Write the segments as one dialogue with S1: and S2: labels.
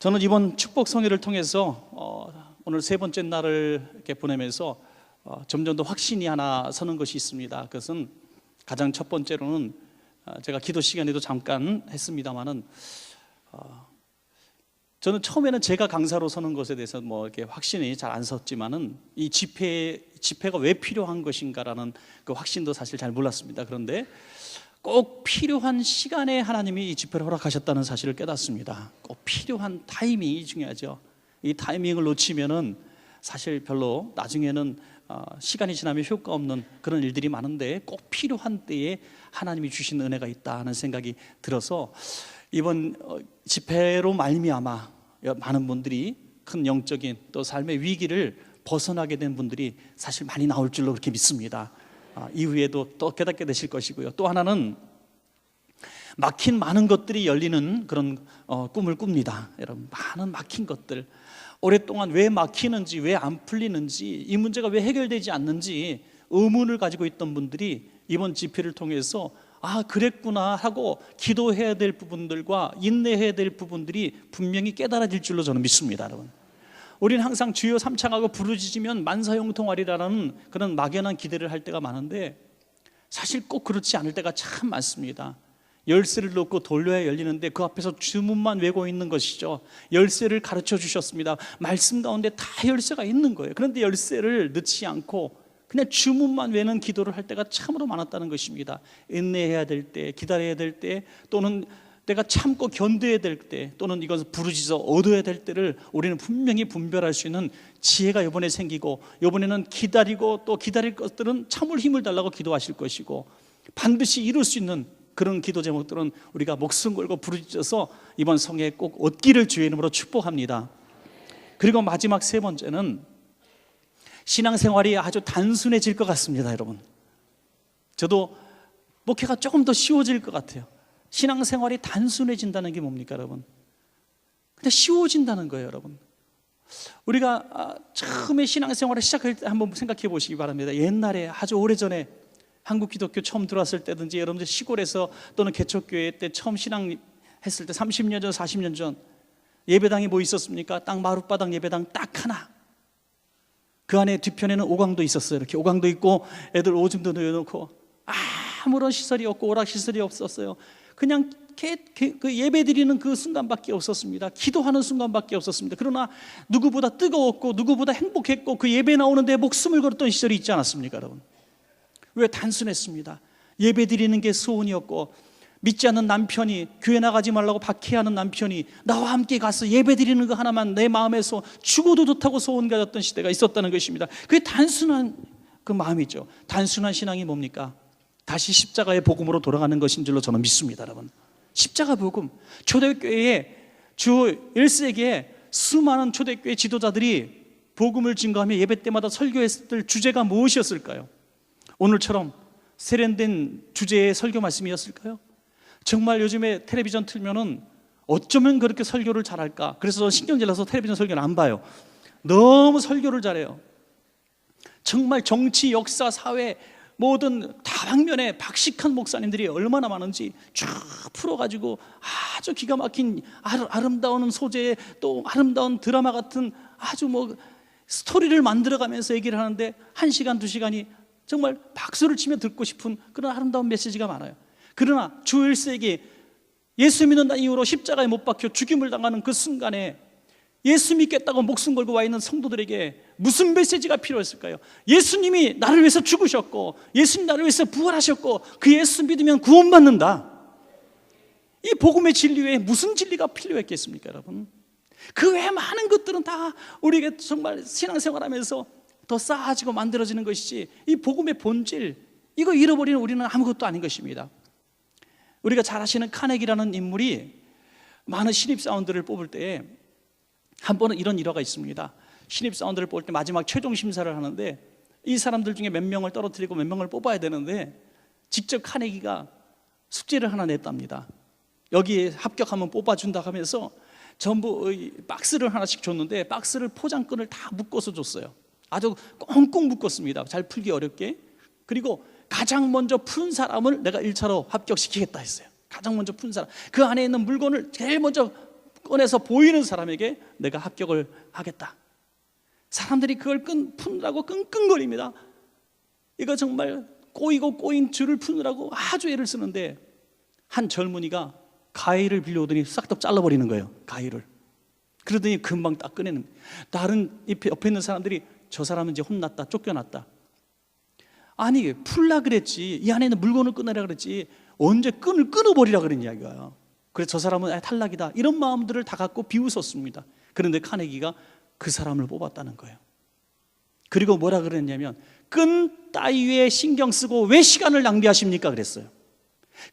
S1: 저는 이번 축복 성회를 통해서 오늘 세 번째 날을 이렇게 보내면서 점점 더 확신이 하나 서는 것이 있습니다. 그것은 가장 첫 번째로는 제가 기도 시간에도 잠깐 했습니다만은 저는 처음에는 제가 강사로 서는 것에 대해서 이렇게 확신이 잘 안 섰지만은 이 집회가 왜 필요한 것인가라는 그 확신도 사실 잘 몰랐습니다. 그런데 꼭 필요한 시간에 하나님이 이 집회를 허락하셨다는 사실을 깨닫습니다. 꼭 필요한 타이밍이 중요하죠. 이 타이밍을 놓치면은 사실 별로 나중에는 시간이 지나면 효과 없는 그런 일들이 많은데 꼭 필요한 때에 하나님이 주신 은혜가 있다는 생각이 들어서 이번 집회로 말미암아 많은 분들이 큰 영적인 또 삶의 위기를 벗어나게 된 분들이 사실 많이 나올 줄로 그렇게 믿습니다. 이후에도 또 깨닫게 되실 것이고요. 또 하나는 막힌 많은 것들이 열리는 그런 꿈을 꿉니다. 여러분, 많은 막힌 것들, 오랫동안 왜 막히는지, 왜 안 풀리는지, 이 문제가 왜 해결되지 않는지 의문을 가지고 있던 분들이 이번 집회를 통해서 그랬구나 하고 기도해야 될 부분들과 인내해야 될 부분들이 분명히 깨달아질 줄로 저는 믿습니다. 여러분, 우리는 항상 주여 삼창하고 부르짖으면 만사형통하리라는 그런 막연한 기대를 할 때가 많은데 사실 꼭 그렇지 않을 때가 참 많습니다. 열쇠를 놓고 돌려야 열리는데 그 앞에서 주문만 외고 있는 것이죠. 열쇠를 가르쳐 주셨습니다. 말씀 가운데 다 열쇠가 있는 거예요. 그런데 열쇠를 넣지 않고 그냥 주문만 외는 기도를 할 때가 참으로 많았다는 것입니다. 인내해야 될 때, 기다려야 될 때, 또는 내가 참고 견뎌야 될 때, 또는 이것을 부르짖어 얻어야 될 때를 우리는 분명히 분별할 수 있는 지혜가 이번에 생기고, 이번에는 기다리고 또 기다릴 것들은 참을 힘을 달라고 기도하실 것이고, 반드시 이룰 수 있는 그런 기도 제목들은 우리가 목숨 걸고 부르짖어서 이번 성회에 꼭 얻기를 주의 이름으로 축복합니다. 그리고 마지막 세 번째는 신앙생활이 아주 단순해질 것 같습니다. 여러분, 저도 목회가 조금 더 쉬워질 것 같아요. 신앙생활이 단순해진다는 게 뭡니까, 여러분? 근데 쉬워진다는 거예요, 여러분. 우리가 처음에 신앙생활을 시작할 때 한번 생각해 보시기 바랍니다. 옛날에 아주 오래전에 한국 기독교 처음 들어왔을 때든지 여러분들 시골에서 또는 개척교회 때 처음 신앙했을 때 30년 전, 40년 전 예배당이 뭐 있었습니까? 딱 마룻바닥 예배당 딱 하나. 그 안에 뒤편에는 오광도 있었어요. 이렇게 오광도 있고 애들 오줌도 넣어놓고 아무런 시설이 없고 오락시설이 없었어요. 그냥 그 예배 드리는 그 순간밖에 없었습니다. 기도하는 순간밖에 없었습니다. 그러나 누구보다 뜨거웠고 누구보다 행복했고 그 예배 나오는데 목숨을 걸었던 시절이 있지 않았습니까, 여러분? 왜? 단순했습니다. 예배 드리는 게 소원이었고, 믿지 않는 남편이 교회 나가지 말라고 박해하는 남편이 나와 함께 가서 예배 드리는 거 하나만 내 마음에서 죽어도 좋다고 소원 가졌던 시대가 있었다는 것입니다. 그게 단순한 그 마음이죠. 단순한 신앙이 뭡니까? 다시 십자가의 복음으로 돌아가는 것인 줄로 저는 믿습니다. 여러분, 십자가 복음, 초대교회에 주 1세기에 수많은 초대교회 지도자들이 복음을 증거하며 예배 때마다 설교했을 주제가 무엇이었을까요? 오늘처럼 세련된 주제의 설교 말씀이었을까요? 정말 요즘에 텔레비전 틀면은 어쩌면 그렇게 설교를 잘할까? 그래서 신경질 나서 텔레비전 설교는 안 봐요. 너무 설교를 잘해요. 정말 정치, 역사, 사회 모든 다방면에 박식한 목사님들이 얼마나 많은지 쭉 풀어가지고 아주 기가 막힌 아름다운 소재의 또 아름다운 드라마 같은 아주 스토리를 만들어가면서 얘기를 하는데 1시간, 2시간이 정말 박수를 치며 듣고 싶은 그런 아름다운 메시지가 많아요. 그러나 주 1세기 예수 믿는 이후로 십자가에 못 박혀 죽임을 당하는 그 순간에 예수 믿겠다고 목숨 걸고 와 있는 성도들에게 무슨 메시지가 필요했을까요? 예수님이 나를 위해서 죽으셨고 예수님 나를 위해서 부활하셨고 그 예수 믿으면 구원받는다. 이 복음의 진리 외에 무슨 진리가 필요했겠습니까, 여러분? 그 외에 많은 것들은 다 우리에게 정말 신앙생활하면서 더 쌓아지고 만들어지는 것이지 이 복음의 본질, 이거 잃어버리는 우리는 아무것도 아닌 것입니다. 우리가 잘 아시는 카네기라는 인물이 많은 신입사원들을 뽑을 때 한 번은 이런 일화가 있습니다. 신입사원들을 뽑을 때 마지막 최종 심사를 하는데 이 사람들 중에 몇 명을 떨어뜨리고 몇 명을 뽑아야 되는데 직접 카네기가 숙제를 하나 냈답니다. 여기에 합격하면 뽑아준다 하면서 전부 박스를 하나씩 줬는데 박스를 포장끈을 다 묶어서 줬어요. 아주 꽁꽁 묶었습니다. 잘 풀기 어렵게. 그리고 가장 먼저 푼 사람을 내가 1차로 합격시키겠다 했어요. 가장 먼저 푼 사람, 그 안에 있는 물건을 제일 먼저 꺼내서 보이는 사람에게 내가 합격을 하겠다. 사람들이 그걸 푸느라고 끙끙거립니다. 이거 정말 꼬이고 꼬인 줄을 푸느라고 아주 애를 쓰는데 한 젊은이가 가위를 빌려오더니 싹 다 잘라버리는 거예요. 가위를. 그러더니 금방 딱 꺼내는. 다른 옆에 있는 사람들이 저 사람은 이제 혼났다, 쫓겨났다. 아니 풀라 그랬지, 이 안에 있는 물건을 꺼내라 그랬지, 언제 끈을 끊어버리라 그랬냐 이거야. 그래서 저 사람은 탈락이다, 이런 마음들을 다 갖고 비웃었습니다. 그런데 카네기가 그 사람을 뽑았다는 거예요. 그리고 뭐라 그랬냐면 끈 따위에 신경 쓰고 왜 시간을 낭비하십니까 그랬어요.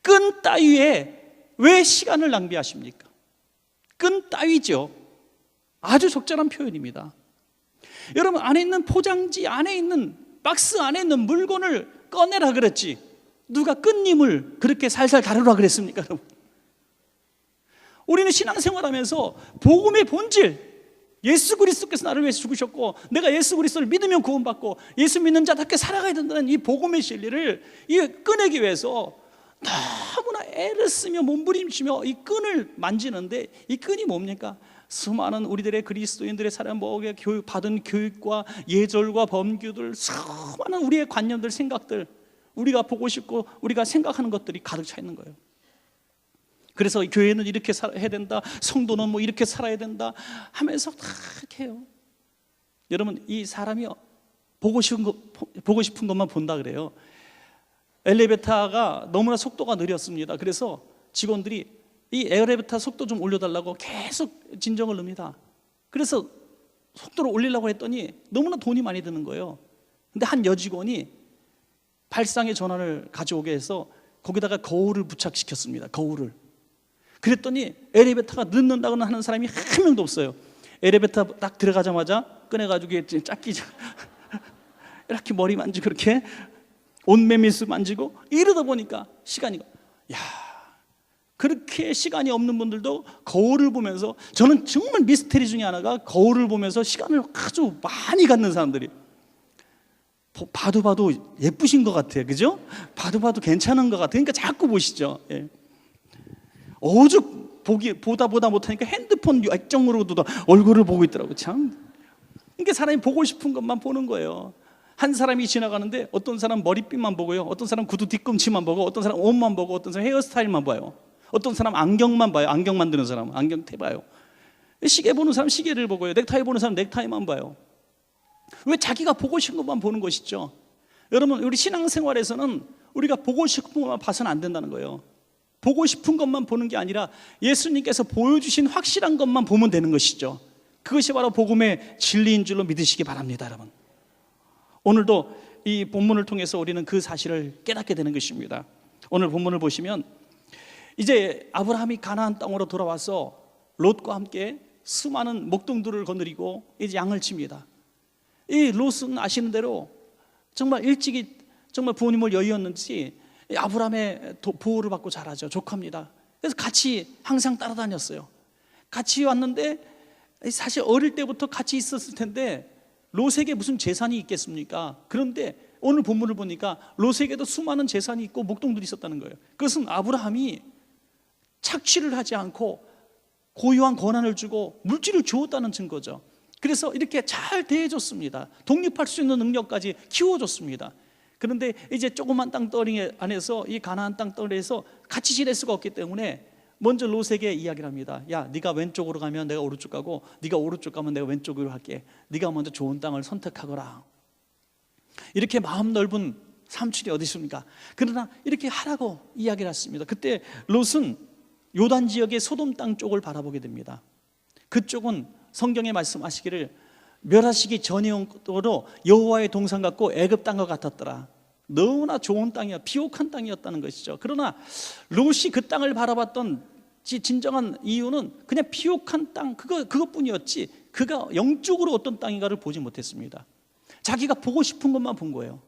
S1: 끈 따위에 왜 시간을 낭비하십니까? 끈 따위죠. 아주 적절한 표현입니다. 여러분, 안에 있는 포장지 안에 있는 박스 안에 있는 물건을 꺼내라 그랬지 누가 끈님을 그렇게 살살 다루라 그랬습니까? 여러분, 우리는 신앙생활하면서 복음의 본질, 예수 그리스도께서 나를 위해 죽으셨고 내가 예수 그리스도를 믿으면 구원받고 예수 믿는 자답게 살아가야 된다는 이 복음의 진리를 꺼내기 위해서 너무나 애를 쓰며 몸부림치며 이 끈을 만지는데, 이 끈이 뭡니까? 수많은 우리들의 그리스도인들의 사람 먹에 받은 교육과 예절과 범규들, 수많은 우리의 관념들, 생각들, 우리가 보고 싶고 우리가 생각하는 것들이 가득 차 있는 거예요. 그래서 교회는 이렇게 해야 된다, 성도는 뭐 이렇게 살아야 된다 하면서 다 이렇게 해요. 여러분, 이 사람이 보고 싶은 것만 본다 그래요. 엘리베이터가 너무나 속도가 느렸습니다. 그래서 직원들이 이 엘리베이터 속도 좀 올려달라고 계속 진정을 넣습니다. 그래서 속도를 올리려고 했더니 너무나 돈이 많이 드는 거예요. 근데 한 여직원이 발상의 전환을 가져오게 해서 거기다가 거울을 부착시켰습니다. 거울을. 그랬더니 엘리베이터가 늦는다고 하는 사람이 한 명도 없어요. 엘리베이터 딱 들어가자마자 꺼내가지고 짝기 이렇게 머리 만지고 그렇게 온메미스 만지고 이러다 보니까 시간이, 야, 그렇게 시간이 없는 분들도 거울을 보면서, 저는 정말 미스테리 중에 하나가 거울을 보면서 시간을 아주 많이 갖는 사람들이, 봐도 예쁘신 것 같아요. 그죠? 봐도 괜찮은 것 같아요. 그러니까 자꾸 보시죠. 예. 오죽 보다 못하니까 핸드폰 액정으로도 얼굴을 보고 있더라고요. 참. 그러니까 사람이 보고 싶은 것만 보는 거예요. 한 사람이 지나가는데 어떤 사람 머리핀만 보고요, 어떤 사람 구두 뒤꿈치만 보고, 어떤 사람 옷만 보고, 어떤 사람 헤어스타일만 봐요, 어떤 사람 안경만 봐요. 안경 만드는 사람 안경테 봐요. 시계 보는 사람 시계를 보고요, 넥타이 보는 사람 넥타이만 봐요. 왜? 자기가 보고 싶은 것만 보는 것이죠. 여러분, 우리 신앙생활에서는 우리가 보고 싶은 것만 봐서는 안 된다는 거예요. 보고 싶은 것만 보는 게 아니라 예수님께서 보여주신 확실한 것만 보면 되는 것이죠. 그것이 바로 복음의 진리인 줄로 믿으시기 바랍니다. 여러분, 오늘도 이 본문을 통해서 우리는 그 사실을 깨닫게 되는 것입니다. 오늘 본문을 보시면 이제 아브라함이 가나안 땅으로 돌아와서 롯과 함께 수많은 목동들을 거느리고 이제 양을 칩니다. 이 롯은 아시는 대로 정말 일찍이 정말 부모님을 여의었는지 아브라함의 보호를 받고 자라죠. 조카입니다. 그래서 같이 항상 따라다녔어요. 같이 왔는데 사실 어릴 때부터 같이 있었을 텐데 롯에게 무슨 재산이 있겠습니까? 그런데 오늘 본문을 보니까 롯에게도 수많은 재산이 있고 목동들이 있었다는 거예요. 그것은 아브라함이 착취를 하지 않고 고유한 권한을 주고 물질을 주었다는 증거죠. 그래서 이렇게 잘 대해줬습니다. 독립할 수 있는 능력까지 키워줬습니다. 그런데 이제 조그만 땅덩이 안에서, 이 가나안 땅덩이에서 같이 지낼 수가 없기 때문에 먼저 롯에게 이야기를 합니다. 야, 네가 왼쪽으로 가면 내가 오른쪽 가고, 네가 오른쪽 가면 내가 왼쪽으로 할게. 네가 먼저 좋은 땅을 선택하거라. 이렇게 마음 넓은 삼촌이 어디 있습니까? 그러나 이렇게 하라고 이야기를 했습니다. 그때 롯은 요단 지역의 소돔 땅 쪽을 바라보게 됩니다. 그쪽은 성경에 말씀하시기를 멸하시기 전용도로 여호와의 동산 같고 애굽 땅과 같았더라. 너무나 좋은 땅이야, 비옥한 땅이었다는 것이죠. 그러나 롯이 그 땅을 바라봤던 진정한 이유는 그냥 비옥한 땅 그것뿐이었지, 그가 영적으로 어떤 땅인가를 보지 못했습니다. 자기가 보고 싶은 것만 본 거예요.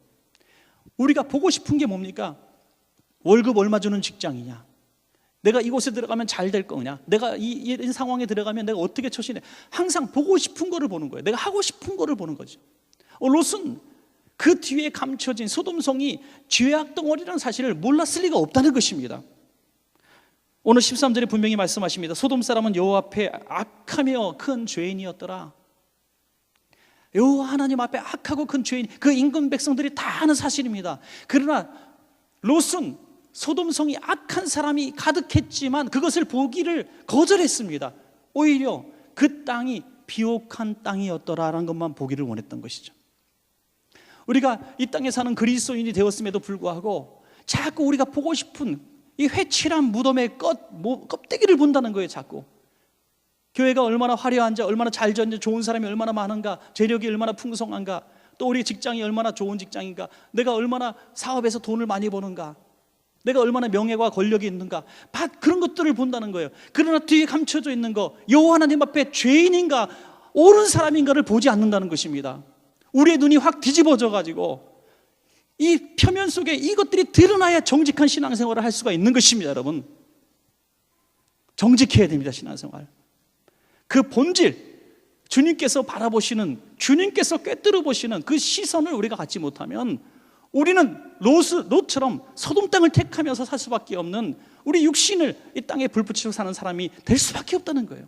S1: 우리가 보고 싶은 게 뭡니까? 월급 얼마 주는 직장이냐, 내가 이곳에 들어가면 잘 될 거냐, 내가 이 상황에 들어가면 내가 어떻게 처신해. 항상 보고 싶은 거를 보는 거예요. 내가 하고 싶은 거를 보는 거죠. 롯은 그 뒤에 감춰진 소돔성이 죄악 덩어리라는 사실을 몰랐을 리가 없다는 것입니다. 오늘 13절에 분명히 말씀하십니다. 소돔 사람은 여호와 앞에 악하며 큰 죄인이었더라. 여호와 하나님 앞에 악하고 큰 죄인, 그 인근 백성들이 다 아는 사실입니다. 그러나 롯은 소돔성이 악한 사람이 가득했지만 그것을 보기를 거절했습니다. 오히려 그 땅이 비옥한 땅이었더라라는 것만 보기를 원했던 것이죠. 우리가 이 땅에 사는 그리스도인이 되었음에도 불구하고 자꾸 우리가 보고 싶은 이 회칠한 무덤의 껍데기를 본다는 거예요. 자꾸 교회가 얼마나 화려한지, 얼마나 잘 지었는지, 좋은 사람이 얼마나 많은가, 재력이 얼마나 풍성한가, 또 우리 직장이 얼마나 좋은 직장인가, 내가 얼마나 사업에서 돈을 많이 버는가, 내가 얼마나 명예와 권력이 있는가, 그런 것들을 본다는 거예요. 그러나 뒤에 감춰져 있는 거, 여호와 하나님 앞에 죄인인가 옳은 사람인가를 보지 않는다는 것입니다. 우리의 눈이 확 뒤집어져 가지고 이 표면 속에 이것들이 드러나야 정직한 신앙생활을 할 수가 있는 것입니다. 여러분, 정직해야 됩니다. 신앙생활, 그 본질, 주님께서 바라보시는, 주님께서 꿰뚫어 보시는 그 시선을 우리가 갖지 못하면 우리는 롯처럼 소돔 땅을 택하면서 살 수밖에 없는, 우리 육신을 이 땅에 불붙이고 사는 사람이 될 수밖에 없다는 거예요.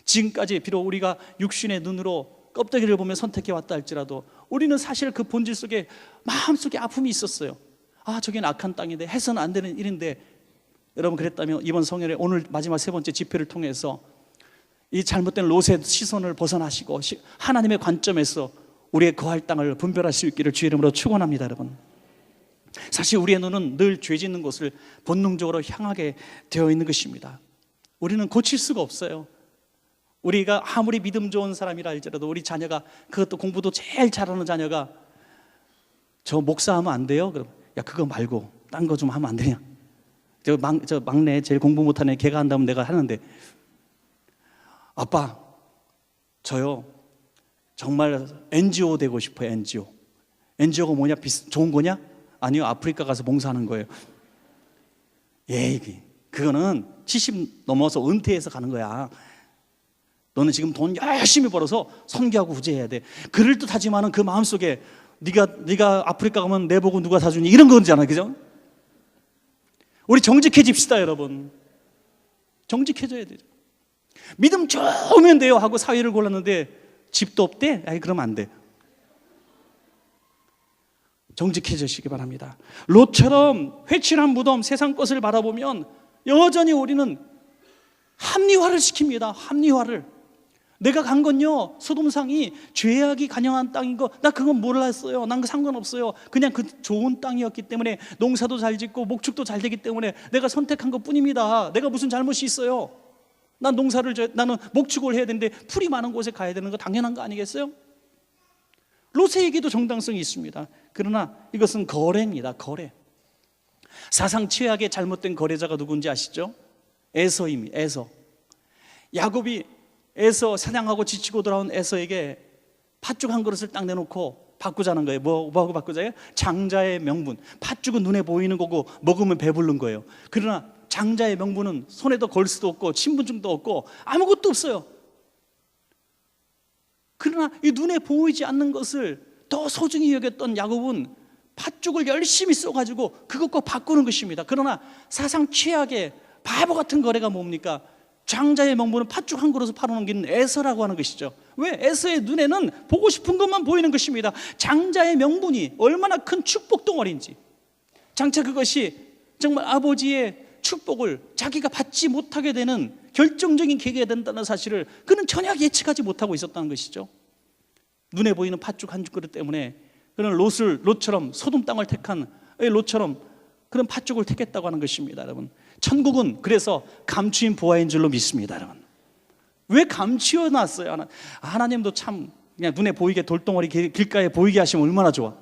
S1: 지금까지 비록 우리가 육신의 눈으로 껍데기를 보며 선택해 왔다 할지라도 우리는 사실 그 본질 속에 마음속에 아픔이 있었어요. 아, 저긴 악한 땅인데, 해서는 안 되는 일인데. 여러분, 그랬다면 이번 성년에 오늘 마지막 세 번째 집회를 통해서 이 잘못된 롯의 시선을 벗어나시고 하나님의 관점에서 우리의 거할 땅을 분별할 수 있기를 주의 이름으로 축원합니다. 여러분, 사실 우리의 눈은 늘 죄 짓는 곳을 본능적으로 향하게 되어 있는 것입니다. 우리는 고칠 수가 없어요. 우리가 아무리 믿음 좋은 사람이라 할지라도 우리 자녀가, 그것도 공부도 제일 잘하는 자녀가 저 목사하면 안 돼요? 그럼 야, 그거 말고 딴 거 좀 하면 안 되냐? 저 막내 제일 공부 못하는 걔가 한다면 내가 하는데, 아빠 저요 정말 NGO 되고 싶어요. NGO가 뭐냐? 좋은 거냐? 아니요, 아프리카 가서 봉사하는 거예요. 그거는 70 넘어서 은퇴해서 가는 거야. 너는 지금 돈 열심히 벌어서 선교하고 구제해야 돼. 그럴듯하지만은 그 마음속에 네가 아프리카 가면 내 보고 누가 사주니, 이런 거잖아요. 그죠? 우리 정직해집시다. 여러분, 정직해져야 되죠. 믿음 좋으면 돼요 하고 사위를 골랐는데 집도 없대? 그러면 안 돼. 정직해지시기 바랍니다. 롯처럼 회칠한 무덤, 세상 것을 바라보면 여전히 우리는 합리화를 시킵니다. 합리화를. 내가 간 건요, 소돔상이 죄악이 간영한 땅인 거, 나 그건 몰랐어요. 난 그 상관없어요. 그냥 그 좋은 땅이었기 때문에, 농사도 잘 짓고 목축도 잘 되기 때문에 내가 선택한 것 뿐입니다. 내가 무슨 잘못이 있어요? 나는 목축을 해야 되는데 풀이 많은 곳에 가야 되는 거 당연한 거 아니겠어요? 롯에게도 정당성이 있습니다. 그러나 이것은 거래입니다. 거래. 사상 최악의 잘못된 거래자가 누군지 아시죠? 에서입니다. 에서. 야곱이 에서, 사냥하고 지치고 돌아온 에서에게 팥죽 한 그릇을 딱 내놓고 바꾸자는 거예요. 뭐하고 바꾸자요? 장자의 명분. 팥죽은 눈에 보이는 거고 먹으면 배부른 거예요. 그러나 장자의 명분은 손에도 걸 수도 없고 신분증도 없고 아무것도 없어요. 그러나 이 눈에 보이지 않는 것을 더 소중히 여겼던 야곱은 팥죽을 열심히 써가지고 그것과 바꾸는 것입니다. 그러나 사상 최악의 바보 같은 거래가 뭡니까? 장자의 명분은 팥죽 한 그릇을 팔아넘기는 에서라고 하는 것이죠. 왜? 에서의 눈에는 보고 싶은 것만 보이는 것입니다. 장자의 명분이 얼마나 큰 축복 덩어리인지, 장차 그것이 정말 아버지의 축복을 자기가 받지 못하게 되는 결정적인 계기가 된다는 사실을 그는 전혀 예측하지 못하고 있었다는 것이죠. 눈에 보이는 팥죽 한 그릇 때문에 그는 롯처럼 소돔 땅을 택한 롯처럼 그런 팥죽을 택했다고 하는 것입니다. 여러분, 천국은 그래서 감추인 보화인 줄로 믿습니다. 여러분, 왜 감추어 놨어요? 하나님도 참 그냥 눈에 보이게 돌덩어리 길가에 보이게 하시면 얼마나 좋아.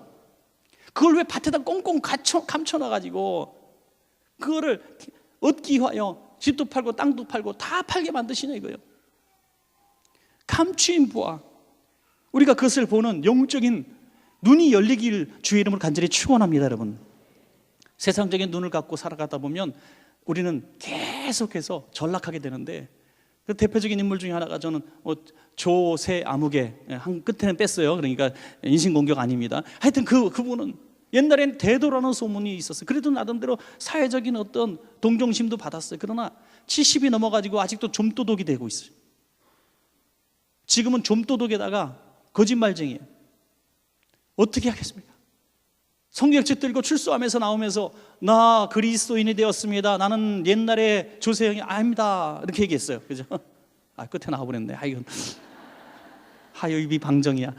S1: 그걸 왜 밭에다 꽁꽁 감춰놔가지고 그거를 얻기 위하여 집도 팔고 땅도 팔고 다 팔게 만드시냐 이거예요. 감추인 보화. 우리가 그것을 보는 영적인 눈이 열리길 주의 이름으로 간절히 축원합니다. 여러분, 세상적인 눈을 갖고 살아가다 보면 우리는 계속해서 전락하게 되는데, 그 대표적인 인물 중에 하나가 저는 조세 아무개, 한 끝에는 뺐어요. 그러니까 인신공격 아닙니다. 하여튼 그분은 옛날엔 대도라는 소문이 있었어요. 그래도 나름대로 사회적인 어떤 동정심도 받았어요. 그러나 70이 넘어가지고 아직도 좀도둑이 되고 있어요. 지금은 좀도둑에다가 거짓말쟁이에요. 어떻게 하겠습니까? 성경책 들고 출소하면서 나오면서 나 그리스도인이 되었습니다. 나는 옛날에 조세형이 아닙니다. 이렇게 얘기했어요. 그죠? 아, 끝에 나와버렸네. 이건 하여입이 방정이야.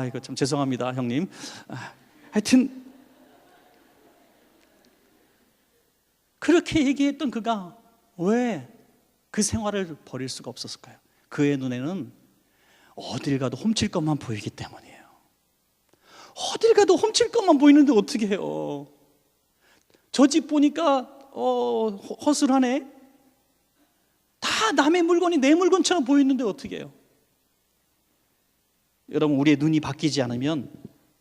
S1: 이거 참 죄송합니다, 형님. 하여튼 그렇게 얘기했던 그가 왜 그 생활을 버릴 수가 없었을까요? 그의 눈에는 어딜 가도 훔칠 것만 보이기 때문이에요. 어딜 가도 훔칠 것만 보이는데 어떻게 해요? 저 집 보니까 허술하네. 다 남의 물건이 내 물건처럼 보이는데 어떻게 해요? 여러분, 우리의 눈이 바뀌지 않으면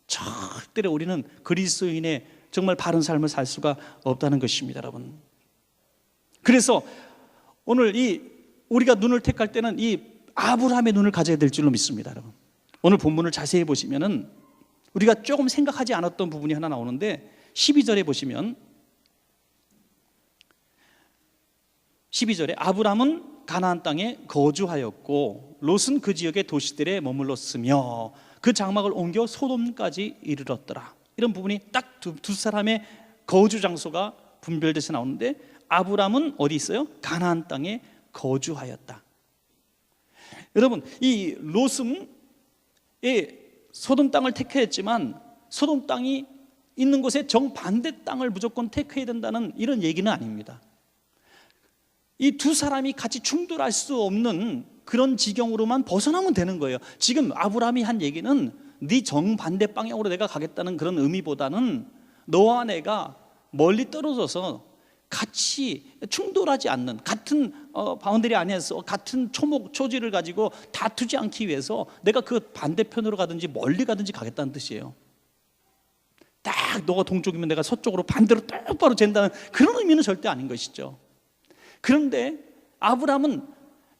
S1: 절대로 우리는 그리스도인의 정말 바른 삶을 살 수가 없다는 것입니다, 여러분. 그래서 오늘 우리가 눈을 택할 때는 이 아브라함의 눈을 가져야 될 줄로 믿습니다, 여러분. 오늘 본문을 자세히 보시면은 우리가 조금 생각하지 않았던 부분이 하나 나오는데 12절에 보시면 12절에 아브라함은 가나안 땅에 거주하였고 롯은 그 지역의 도시들에 머물렀으며 그 장막을 옮겨 소돔까지 이르렀더라. 이런 부분이 딱 두 사람의 거주 장소가 분별돼서 나오는데 아브라함은 어디 있어요? 가나안 땅에 거주하였다. 여러분, 이 롯은 소돔 땅을 택했지만 소돔 땅이 있는 곳에 정반대 땅을 무조건 택해야 된다는 이런 얘기는 아닙니다. 이 두 사람이 같이 충돌할 수 없는 그런 지경으로만 벗어나면 되는 거예요. 지금 아브라함이 한 얘기는 네 정반대 방향으로 내가 가겠다는 그런 의미보다는 너와 내가 멀리 떨어져서 같이 충돌하지 않는 같은 바운더리 안에서 같은 초지를 가지고 다투지 않기 위해서 내가 그 반대편으로 가든지 멀리 가든지 가겠다는 뜻이에요. 딱 너가 동쪽이면 내가 서쪽으로 반대로 똑바로 잰다는 그런 의미는 절대 아닌 것이죠. 그런데 아브라함은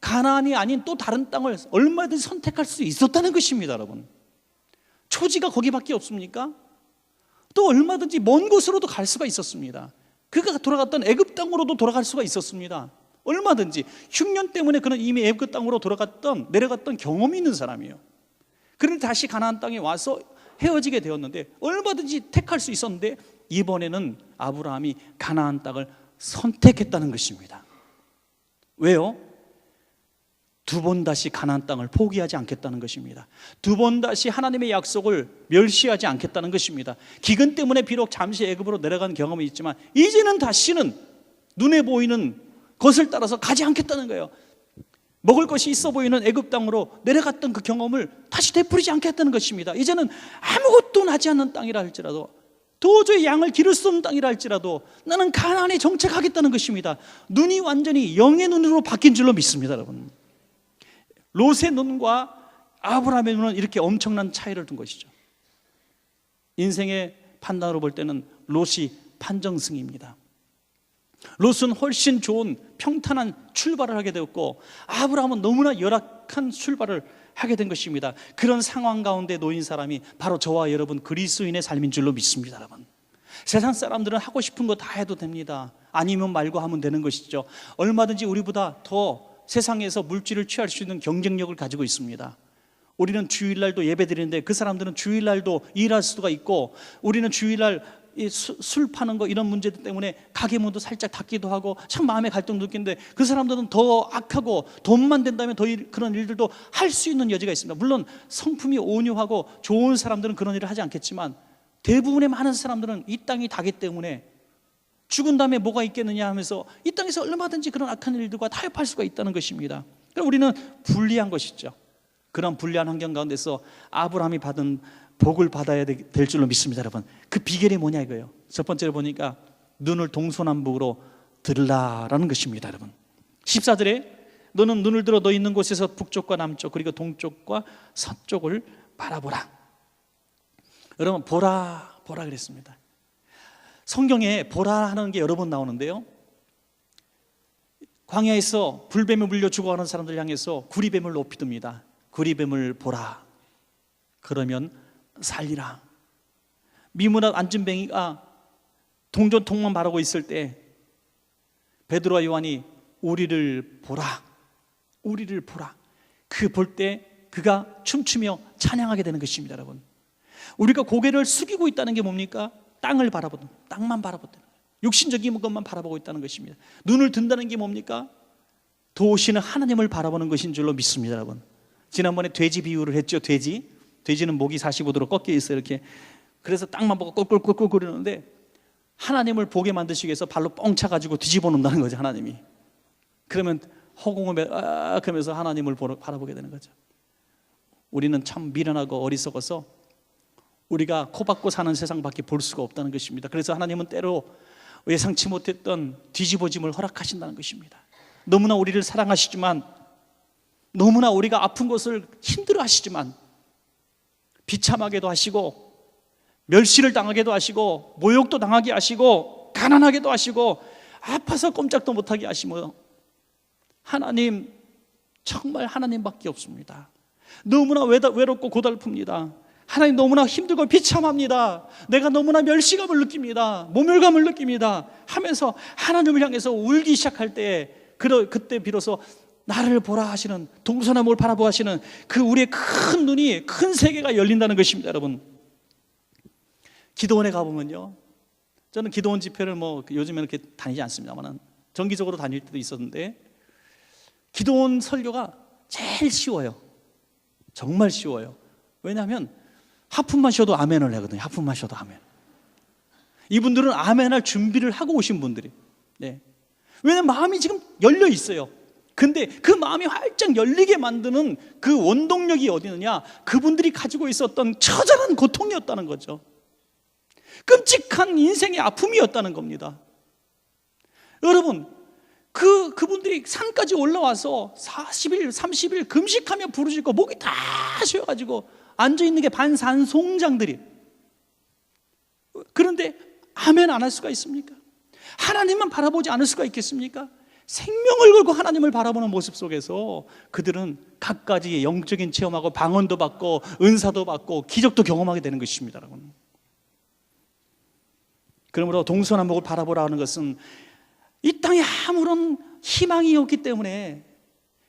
S1: 가나안이 아닌 또 다른 땅을 얼마든지 선택할 수 있었다는 것입니다, 여러분. 초지가 거기밖에 없습니까? 또 얼마든지 먼 곳으로도 갈 수가 있었습니다. 그가 돌아갔던 애굽 땅으로도 돌아갈 수가 있었습니다. 얼마든지 흉년 때문에 그는 이미 애굽 땅으로 내려갔던 경험이 있는 사람이에요. 그런데 다시 가나안 땅에 와서 헤어지게 되었는데 얼마든지 택할 수 있었는데 이번에는 아브라함이 가나안 땅을 선택했다는 것입니다. 왜요? 두 번 다시 가나안 땅을 포기하지 않겠다는 것입니다. 두 번 다시 하나님의 약속을 멸시하지 않겠다는 것입니다. 기근 때문에 비록 잠시 애굽으로 내려간 경험이 있지만 이제는 다시는 눈에 보이는 것을 따라서 가지 않겠다는 거예요. 먹을 것이 있어 보이는 애굽 땅으로 내려갔던 그 경험을 다시 되풀이지 않겠다는 것입니다. 이제는 아무것도 나지 않는 땅이라 할지라도, 도저히 양을 기를 수 없는 땅이라 할지라도 나는 가나안에 정착하겠다는 것입니다. 눈이 완전히 영의 눈으로 바뀐 줄로 믿습니다, 여러분. 롯의 눈과 아브라함의 눈은 이렇게 엄청난 차이를 둔 것이죠. 인생의 판단으로 볼 때는 롯이 판정승입니다. 롯은 훨씬 좋은 평탄한 출발을 하게 되었고 아브라함은 너무나 열악한 출발을 하게 된 것입니다. 그런 상황 가운데 놓인 사람이 바로 저와 여러분 그리스도인의 삶인 줄로 믿습니다, 여러분. 세상 사람들은 하고 싶은 거 다 해도 됩니다. 아니면 말고 하면 되는 것이죠. 얼마든지 우리보다 더 세상에서 물질을 취할 수 있는 경쟁력을 가지고 있습니다. 우리는 주일날도 예배드리는데 그 사람들은 주일날도 일할 수가 있고, 우리는 주일날 술 파는 거 이런 문제들 때문에 가게 문도 살짝 닫기도 하고 참 마음의 갈등도 느끼는데 그 사람들은 더 악하고 돈만 된다면 더 그런 일들도 할 수 있는 여지가 있습니다. 물론 성품이 온유하고 좋은 사람들은 그런 일을 하지 않겠지만 대부분의 많은 사람들은 이 땅이 다기 때문에 죽은 다음에 뭐가 있겠느냐 하면서 이 땅에서 얼마든지 그런 악한 일들과 타협할 수가 있다는 것입니다. 그럼 우리는 불리한 것이죠. 그런 불리한 환경 가운데서 아브라함이 받은 복을 받아야 될 줄로 믿습니다, 여러분. 그 비결이 뭐냐 이거예요. 첫 번째로 보니까 눈을 동서남북으로 들라라는 것입니다, 여러분. 14절에 너는 눈을 들어 너 있는 곳에서 북쪽과 남쪽 그리고 동쪽과 서쪽을 바라보라. 여러분, 보라 그랬습니다. 성경에 보라 하는 게 여러 번 나오는데요, 광야에서 불뱀에 물려 죽어가는 사람들 향해서 구리뱀을 높이 듭니다. 구리뱀을 보라. 그러면 살리라. 미문학 안진뱅이가 동전통만 바라고 있을 때 베드로와 요한이 우리를 보라, 우리를 보라. 그 볼 때 그가 춤추며 찬양하게 되는 것입니다. 여러분, 우리가 고개를 숙이고 있다는 게 뭡니까? 땅을 바라보는, 땅만 바라보는 거예요. 육신적인 것만 바라보고 있다는 것입니다. 눈을 든다는 게 뭡니까? 도우시는 하나님을 바라보는 것인 줄로 믿습니다. 여러분, 지난번에 돼지 비유를 했죠. 돼지는 목이 45도로 꺾여 있어요. 이렇게. 그래서 땅만 보고 꿀꿀꿀꿀 거리는데 하나님을 보게 만드시기 위해서 발로 뻥 차가지고 뒤집어 놓는다는 거죠. 하나님이. 그러면 허공을 그러면서 하나님을 바라보게 되는 거죠. 우리는 참 미련하고 어리석어서 우리가 코박고 사는 세상밖에 볼 수가 없다는 것입니다. 그래서 하나님은 때로 예상치 못했던 뒤집어짐을 허락하신다는 것입니다. 너무나 우리를 사랑하시지만, 너무나 우리가 아픈 것을 힘들어 하시지만, 비참하게도 하시고 멸시를 당하게도 하시고 모욕도 당하게 하시고 가난하게도 하시고 아파서 꼼짝도 못하게 하시며, 하나님, 정말 하나님밖에 없습니다. 너무나 외롭고 고달픕니다. 하나님, 너무나 힘들고 비참합니다. 내가 너무나 멸시감을 느낍니다. 모멸감을 느낍니다 하면서 하나님을 향해서 울기 시작할 때, 그때 비로소 나를 보라 하시는, 동서남북을 바라보아 하시는 그 우리의 큰 눈이, 큰 세계가 열린다는 것입니다. 여러분, 기도원에 가보면요, 저는 기도원 집회를 요즘에는 이렇게 다니지 않습니다만 정기적으로 다닐 때도 있었는데, 기도원 설교가 제일 쉬워요. 정말 쉬워요. 왜냐하면 하품만 쉬어도 아멘을 하거든요. 하품만 쉬어도 아멘. 이분들은 아멘할 준비를 하고 오신 분들이. 네. 왜냐하면 마음이 지금 열려 있어요. 근데 그 마음이 활짝 열리게 만드는 그 원동력이 어디 있느냐? 그분들이 가지고 있었던 처절한 고통이었다는 거죠. 끔찍한 인생의 아픔이었다는 겁니다. 여러분, 그분들이 산까지 올라와서 40일, 30일 금식하며 부르짖고 목이 다 쉬어가지고 앉아있는 게 반산송장들이. 그런데 아멘 안 할 수가 있습니까? 하나님만 바라보지 않을 수가 있겠습니까? 생명을 걸고 하나님을 바라보는 모습 속에서 그들은 갖가지 영적인 체험하고 방언도 받고 은사도 받고 기적도 경험하게 되는 것입니다. 여러분, 그러므로 동서남북을 바라보라 는 것은 이 땅에 아무런 희망이 없기 때문에,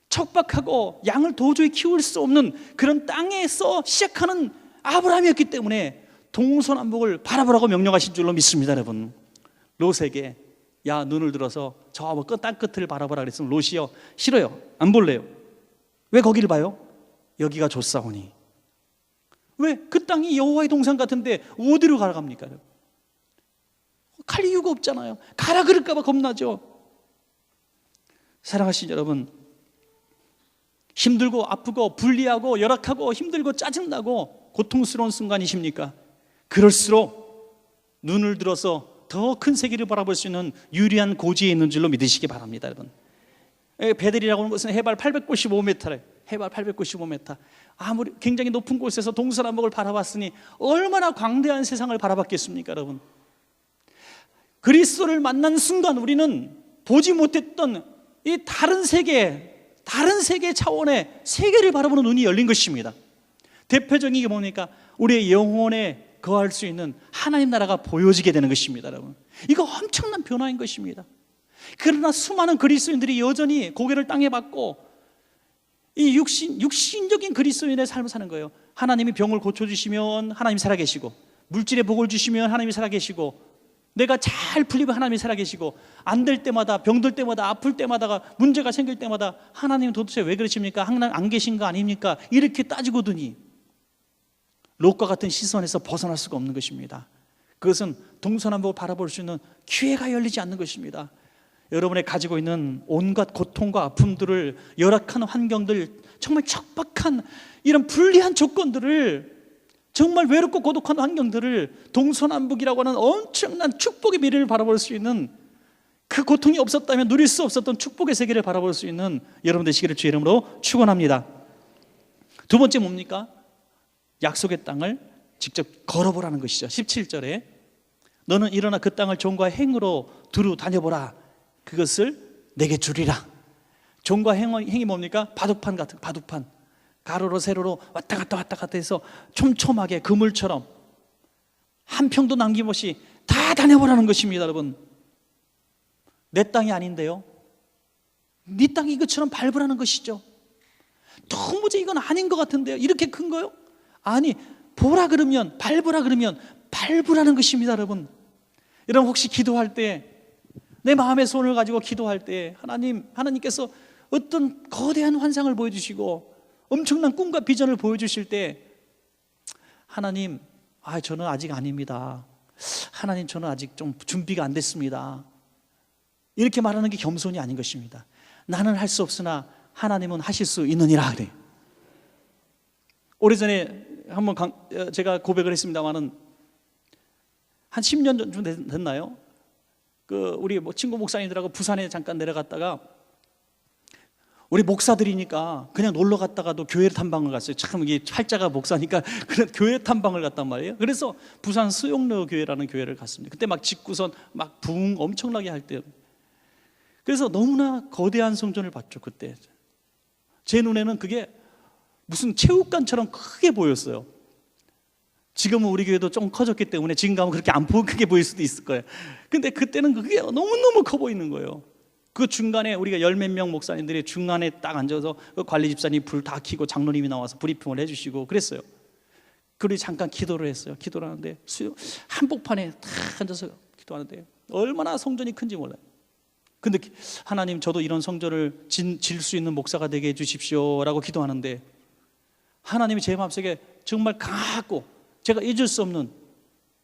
S1: 척박하고 양을 도저히 키울 수 없는 그런 땅에서 시작하는 아브라함이었기 때문에 동서남북을 바라보라고 명령하신 줄로 믿습니다. 여러분, 롯에게 야, 눈을 들어서 저 땅 끝을 바라보라 그랬으면 롯이요, 싫어요, 안 볼래요. 왜 거기를 봐요? 여기가 좋사오니. 왜? 그 땅이 여호와의 동산 같은데 어디로 가랍니까? 갈 이유가 없잖아요. 가라 그럴까 봐 겁나죠. 사랑하시는 여러분, 힘들고 아프고 불리하고 열악하고 힘들고 짜증나고 고통스러운 순간이십니까? 그럴수록 눈을 들어서 더 큰 세계를 바라볼 수 있는 유리한 고지에 있는 줄로 믿으시기 바랍니다. 여러분, 베델이라고 하는 것은 해발 895m래. 해발 895m. 아무리 굉장히 높은 곳에서 동서남북을 바라봤으니 얼마나 광대한 세상을 바라봤겠습니까? 여러분, 그리스도를 만난 순간 우리는 보지 못했던 이 다른 세계 차원의 세계를 바라보는 눈이 열린 것입니다. 대표적인 게 뭡니까? 우리의 영혼에 거할 수 있는 하나님 나라가 보여지게 되는 것입니다. 여러분, 이거 엄청난 변화인 것입니다. 그러나 수많은 그리스도인들이 여전히 고개를 땅에 받고 이 육신적인 그리스도인의 삶을 사는 거예요. 하나님이 병을 고쳐주시면 하나님이 살아계시고, 물질의 복을 주시면 하나님이 살아계시고, 내가 잘 풀리면 하나님이 살아계시고, 안 될 때마다, 병들 때마다, 아플 때마다, 문제가 생길 때마다 하나님 도대체 왜 그러십니까? 하나님 안 계신 거 아닙니까? 이렇게 따지고더니 롯과 같은 시선에서 벗어날 수가 없는 것입니다. 그것은 동서남북을 바라볼 수 있는 기회가 열리지 않는 것입니다. 여러분의 가지고 있는 온갖 고통과 아픔들을, 열악한 환경들, 정말 척박한 이런 불리한 조건들을, 정말 외롭고 고독한 환경들을 동서남북이라고 하는 엄청난 축복의 미래를 바라볼 수 있는, 그 고통이 없었다면 누릴 수 없었던 축복의 세계를 바라볼 수 있는 여러분 되시기를 주의 이름으로 축원합니다. 두 번째 뭡니까? 약속의 땅을 직접 걸어보라는 것이죠. 17절에 너는 일어나 그 땅을 종과 행으로 두루 다녀보라. 그것을 내게 주리라. 종과 행이 뭡니까? 바둑판 같은, 바둑판. 가로로 세로로 왔다 갔다 해서 촘촘하게 그물처럼 한 평도 남김없이 다 다녀보라는 것입니다. 여러분, 내 땅이 아닌데요, 네 땅이 이것처럼 밟으라는 것이죠. 도무지 이건 아닌 것 같은데요, 이렇게 큰 거요? 아니, 보라 그러면, 밟으라 그러면 밟으라는 것입니다. 여러분, 혹시 기도할 때, 내 마음의 손을 가지고 기도할 때 하나님께서 어떤 거대한 환상을 보여주시고 엄청난 꿈과 비전을 보여주실 때, 하나님, 저는 아직 아닙니다. 하나님, 저는 아직 좀 준비가 안 됐습니다, 이렇게 말하는 게 겸손이 아닌 것입니다. 나는 할 수 없으나 하나님은 하실 수 있느니라 그래요. 오래전에 한번 제가 고백을 했습니다마는, 한 10년 전쯤 됐나요? 우리 친구 목사님들하고 부산에 잠깐 내려갔다가, 우리 목사들이니까 그냥 놀러 갔다가도 교회 탐방을 갔어요. 참 이게 팔자가 목사니까 그런 교회 탐방을 갔단 말이에요. 그래서 부산 수용로 교회라는 교회를 갔습니다. 그때 막 짓고선 막 부흥 엄청나게 할 때, 그래서 너무나 거대한 성전을 봤죠. 그때 제 눈에는 그게 무슨 체육관처럼 크게 보였어요. 지금은 우리 교회도 좀 커졌기 때문에 지금 가면 그렇게 안 크게 보일 수도 있을 거예요. 근데 그때는 그게 너무너무 커 보이는 거예요. 그 중간에 우리가 열 몇 명 목사님들이 중간에 딱 앉아서 관리 집사님 불 다 켜고 장로님이 나와서 브리핑을 해주시고 그랬어요. 그리고 잠깐 기도를 했어요. 기도를 하는데 한복판에 딱 앉아서 기도하는데 얼마나 성전이 큰지 몰라요. 근데 하나님, 저도 이런 성전을 질 수 있는 목사가 되게 해주십시오 라고 기도하는데, 하나님이 제 마음속에 정말 강하고 제가 잊을 수 없는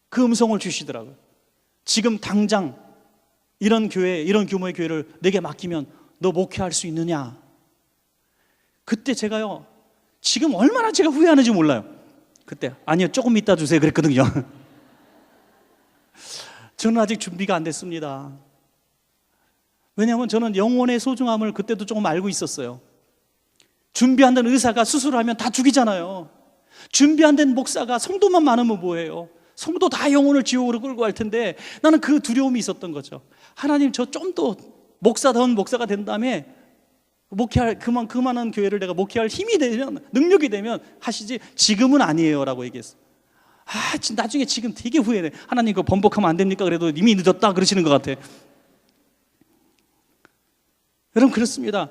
S1: 그 음성을 주시더라고요. 지금 당장 이런 교회, 이런 규모의 교회를 내게 맡기면 너 목회할 수 있느냐. 그때 제가요, 지금 얼마나 제가 후회하는지 몰라요. 그때 아니요, 조금 이따 주세요 그랬거든요. 저는 아직 준비가 안 됐습니다. 왜냐하면 저는 영혼의 소중함을 그때도 조금 알고 있었어요. 준비 안 된 의사가 수술하면 다 죽이잖아요. 준비 안 된 목사가 성도만 많으면 뭐예요? 성도 다 영혼을 지옥으로 끌고 갈 텐데, 나는 그 두려움이 있었던 거죠. 하나님, 저 좀 더 목사다운 목사가 된 다음에 목회할 그만한 교회를 내가 목회할 힘이 되면, 능력이 되면 하시지, 지금은 아니에요 라고 얘기했어요. 나중에 지금 되게 후회해. 하나님, 그거 번복하면 안 됩니까? 그래도 이미 늦었다 그러시는 것 같아. 여러분, 그렇습니다.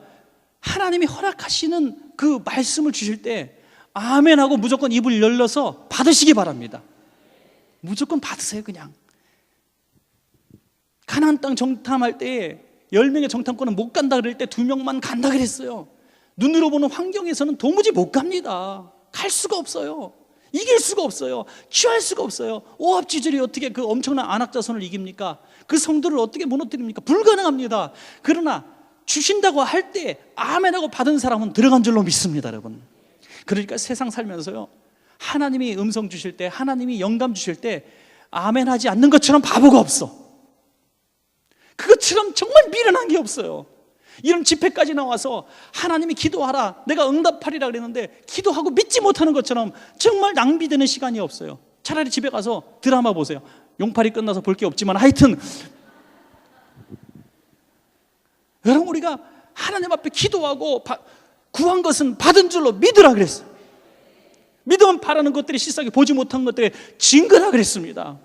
S1: 하나님이 허락하시는 그 말씀을 주실 때 아멘하고 무조건 입을 열러서 받으시기 바랍니다. 무조건 받으세요. 그냥 가나안 땅 정탐할 때 10명의 정탐꾼은 못 간다 그럴 때 2명만 간다 그랬어요. 눈으로 보는 환경에서는 도무지 못 갑니다. 갈 수가 없어요. 이길 수가 없어요. 취할 수가 없어요. 오합지졸이 어떻게 그 엄청난 안악자손을 이깁니까? 그 성도를 어떻게 무너뜨립니까? 불가능합니다. 그러나 주신다고 할 때 아멘하고 받은 사람은 들어간 줄로 믿습니다. 여러분, 그러니까 세상 살면서요, 하나님이 음성 주실 때, 하나님이 영감 주실 때 아멘하지 않는 것처럼 바보가 없어. 그것처럼 정말 미련한 게 없어요. 이런 집회까지 나와서 하나님이 기도하라, 내가 응답하리라 그랬는데 기도하고 믿지 못하는 것처럼 정말 낭비되는 시간이 없어요. 차라리 집에 가서 드라마 보세요. 용팔이 끝나서 볼 게 없지만 하여튼, 여러분, 우리가 하나님 앞에 기도하고 구한 것은 받은 줄로 믿으라 그랬어요. 믿으면 바라는 것들이 실상에 보지 못한 것들의 증거라 그랬습니다.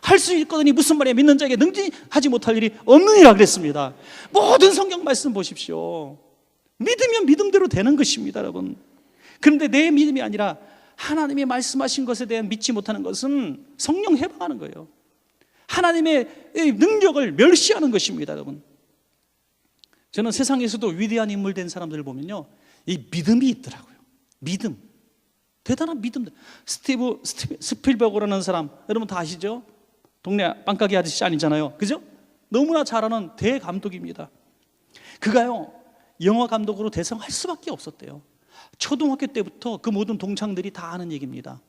S1: 할 수 있거든이 무슨 말이에요? 믿는 자에게 능지하지 못할 일이 없느니라 그랬습니다. 모든 성경 말씀 보십시오. 믿으면 믿음대로 되는 것입니다, 여러분. 그런데 내 믿음이 아니라 하나님이 말씀하신 것에 대한 믿지 못하는 것은 성령 해방하는 거예요. 하나님의 능력을 멸시하는 것입니다, 여러분. 저는 세상에서도 위대한 인물 된 사람들을 보면요, 이 믿음이 있더라고요. 믿음, 대단한 믿음. 스필버그라는 사람, 여러분 다 아시죠? 동네 빵가게 아저씨 아니잖아요, 그죠? 너무나 잘하는 대감독입니다. 그가요, 영화 감독으로 대성할 수밖에 없었대요. 초등학교 때부터 그 모든 동창들이 다 아는 얘기입니다.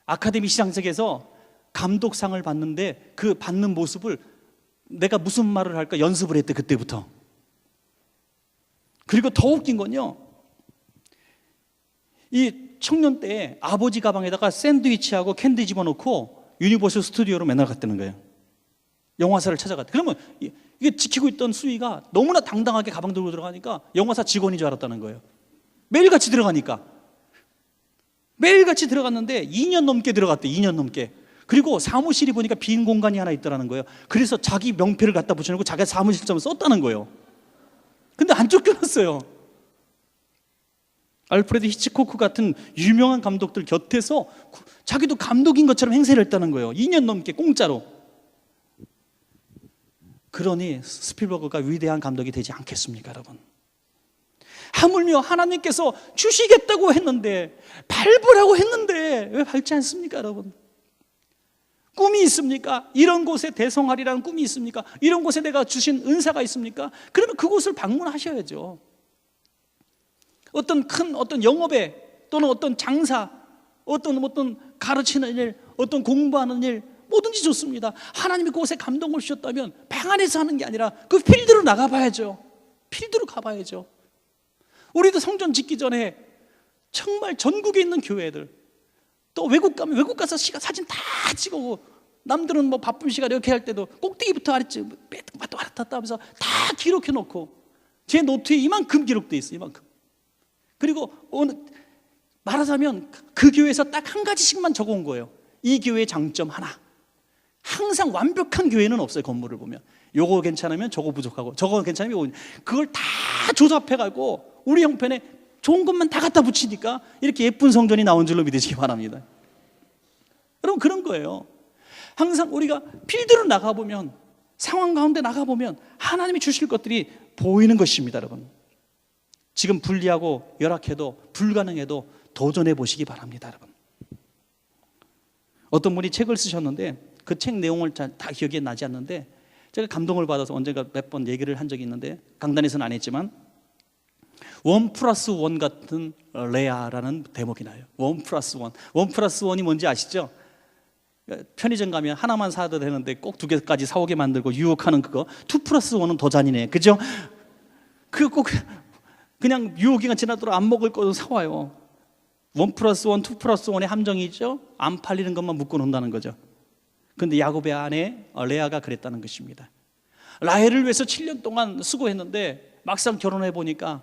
S1: 아카데미 시상식에서 감독상을 받는데 그 받는 모습을 내가 무슨 말을 할까 연습을 했대, 그때부터. 그리고 더 웃긴 건요, 이 청년 때 아버지 가방에다가 샌드위치하고 캔디 집어넣고 유니버설 스튜디오로 맨날 갔다는 거예요. 영화사를 찾아갔대. 그러면 이게 지키고 있던 수위가 너무나 당당하게 가방 들고 들어가니까 영화사 직원인 줄 알았다는 거예요. 매일같이 들어가니까. 매일같이 들어갔는데 2년 넘게 들어갔대. 2년 넘게. 그리고 사무실이 보니까 빈 공간이 하나 있더라는 거예요. 그래서 자기 명패를 갖다 붙여놓고 자기가 사무실점을 썼다는 거예요. 근데 안 쫓겨났어요. 알프레드 히치코크 같은 유명한 감독들 곁에서 자기도 감독인 것처럼 행세를 했다는 거예요. 2년 넘게 공짜로. 그러니 스필버그가 위대한 감독이 되지 않겠습니까, 여러분? 하물며 하나님께서 주시겠다고 했는데, 밟으라고 했는데 왜 밟지 않습니까, 여러분? 꿈이 있습니까? 이런 곳에 대성하리라는 꿈이 있습니까? 이런 곳에 내가 주신 은사가 있습니까? 그러면 그곳을 방문하셔야죠. 어떤 영업에, 또는 어떤 장사, 어떤 가르치는 일, 어떤 공부하는 일, 뭐든지 좋습니다. 하나님이 그곳에 감동을 주셨다면 방 안에서 하는 게 아니라 그 필드로 나가봐야죠. 필드로 가봐야죠. 우리도 성전 짓기 전에 정말 전국에 있는 교회들, 또 외국 가면 외국 가서 사진 다 찍고, 남들은 뭐 바쁜 시간에 이렇게 할 때도 꼭대기부터 아래쪽 왔다 갔다 하면서 다 기록해 놓고, 제 노트에 이만큼 기록돼 있어요. 이만큼. 그리고 말하자면 그 교회에서 딱 한 가지씩만 적어온 거예요. 이 교회의 장점 하나. 항상 완벽한 교회는 없어요. 건물을 보면 요거 괜찮으면 저거 부족하고, 저거 괜찮으면 요거, 그걸 다 조잡해가지고 우리 형편에 좋은 것만 다 갖다 붙이니까 이렇게 예쁜 성전이 나온 줄로 믿으시기 바랍니다. 여러분, 그런 거예요. 항상 우리가 필드로 나가보면, 상황 가운데 나가보면 하나님이 주실 것들이 보이는 것입니다. 여러분, 지금 불리하고 열악해도 불가능해도 도전해 보시기 바랍니다. 여러분, 어떤 분이 책을 쓰셨는데 그 책 내용을 다 기억이 나지 않는데, 제가 감동을 받아서 언젠가 몇 번 얘기를 한 적이 있는데, 강단에서는 안 했지만 1+1 같은 레아라는 대목이 나요. 1+1. 1+1이 뭔지 아시죠? 편의점 가면 하나만 사도 되는데 꼭 2개까지 사오게 만들고 유혹하는 그거. 2+1은 더 잔인해. 그죠? 그 꼭 그냥 유효기간 지나도록 안 먹을 거는 사와요. 1+1, 2+1의 함정이 있죠? 안 팔리는 것만 묶어 놓는다는 거죠. 근데 야곱의 아내 레아가 그랬다는 것입니다. 라헬을 위해서 7년 동안 수고했는데 막상 결혼해 보니까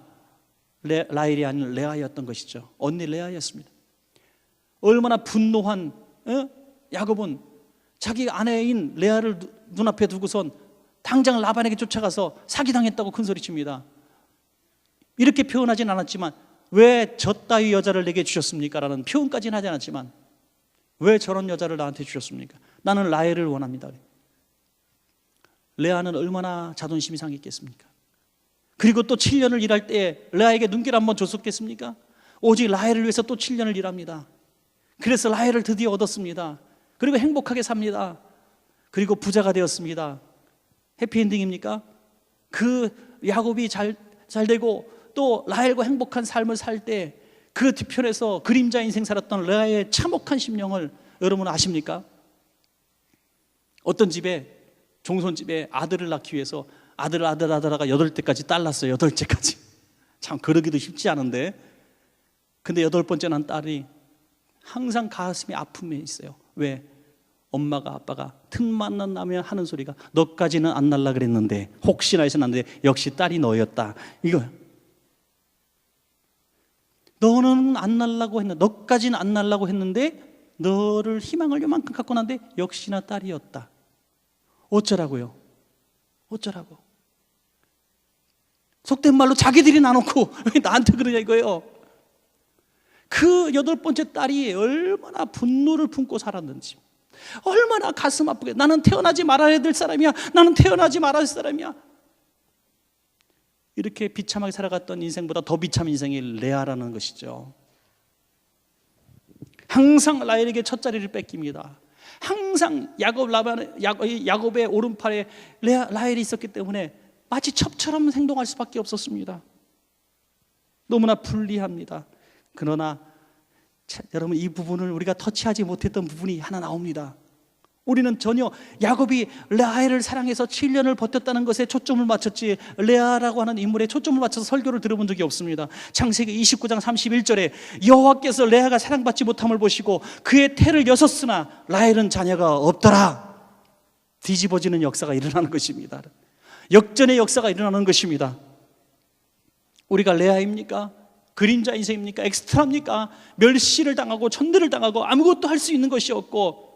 S1: 라헬이 아닌 레아였던 것이죠. 언니 레아였습니다. 얼마나 분노한 야곱은 자기 아내인 레아를 눈앞에 두고선 당장 라반에게 쫓아가서 사기당했다고 큰소리칩니다. 이렇게 표현하진 않았지만, 왜 저 따위 여자를 내게 주셨습니까? 라는 표현까지는 하지 않았지만, 왜 저런 여자를 나한테 주셨습니까? 나는 라헬을 원합니다. 레아는 얼마나 자존심이 상했겠습니까? 그리고 또 7년을 일할 때 레아에게 눈길 한번 줬었겠습니까? 오직 라헬을 위해서 또 7년을 일합니다. 그래서 라헬을 드디어 얻었습니다. 그리고 행복하게 삽니다. 그리고 부자가 되었습니다. 해피엔딩입니까? 그 야곱이 잘 되고 또 라헬과 행복한 삶을 살 때 그 뒤편에서 그림자 인생 살았던 레아의 참혹한 심령을 여러분 아십니까? 어떤 집에, 종손집에 아들을 낳기 위해서 아들 하다가 8대까지 딸 낳았어요. 8째까지. 참 그러기도 쉽지 않은데, 근데 8번째 난 딸이 항상 가슴이 아픔에 있어요. 왜? 엄마가 아빠가 틈만 나면 하는 소리가, 너까지는 안 날라 그랬는데, 혹시나 해서 났는데 역시 딸이 너였다, 이거야. 너는 안 날라고 했는데, 너까지는 안 날라고 했는데 너를 희망을 요만큼 갖고 났는데 역시나 딸이었다. 어쩌라고요? 어쩌라고? 속된 말로 자기들이 나놓고 왜 나한테 그러냐 이거예요. 그 8번째 딸이 얼마나 분노를 품고 살았는지, 얼마나 가슴 아프게, 나는 태어나지 말아야 될 사람이야, 나는 태어나지 말아야 될 사람이야, 이렇게 비참하게 살아갔던 인생보다 더 비참한 인생이 레아라는 것이죠. 항상 라헬에게 첫 자리를 뺏깁니다. 항상 야곱의 오른팔에 라헬이 있었기 때문에 마치 첩처럼 행동할 수밖에 없었습니다. 너무나 불리합니다. 그러나 여러분, 이 부분을 우리가 터치하지 못했던 부분이 하나 나옵니다. 우리는 전혀 야곱이 레아를 사랑해서 7년을 버텼다는 것에 초점을 맞췄지, 레아라고 하는 인물에 초점을 맞춰서 설교를 들어본 적이 없습니다. 창세기 29장 31절에 여호와께서 레아가 사랑받지 못함을 보시고 그의 태를 여섰으나 라헬은 자녀가 없더라. 뒤집어지는 역사가 일어나는 것입니다. 역전의 역사가 일어나는 것입니다. 우리가 레아입니까? 그림자 인생입니까? 엑스트라입니까? 멸시를 당하고 천대를 당하고 아무것도 할 수 있는 것이 없고,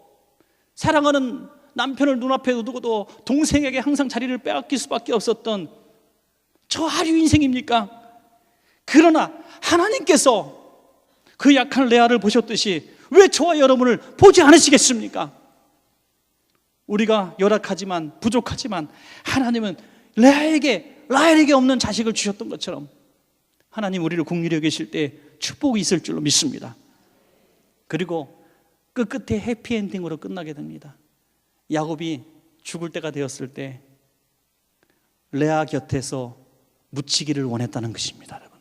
S1: 사랑하는 남편을 눈앞에 두고도 동생에게 항상 자리를 빼앗길 수밖에 없었던 저 하류 인생입니까? 그러나 하나님께서 그 약한 레아를 보셨듯이 왜 저와 여러분을 보지 않으시겠습니까? 우리가 열악하지만 부족하지만 하나님은 레아에게 라헬에게 없는 자식을 주셨던 것처럼 하나님 우리를 긍휼히 여기실 때 축복이 있을 줄로 믿습니다. 그리고 그 끝에 해피엔딩으로 끝나게 됩니다. 야곱이 죽을 때가 되었을 때 레아 곁에서 묻히기를 원했다는 것입니다. 여러분,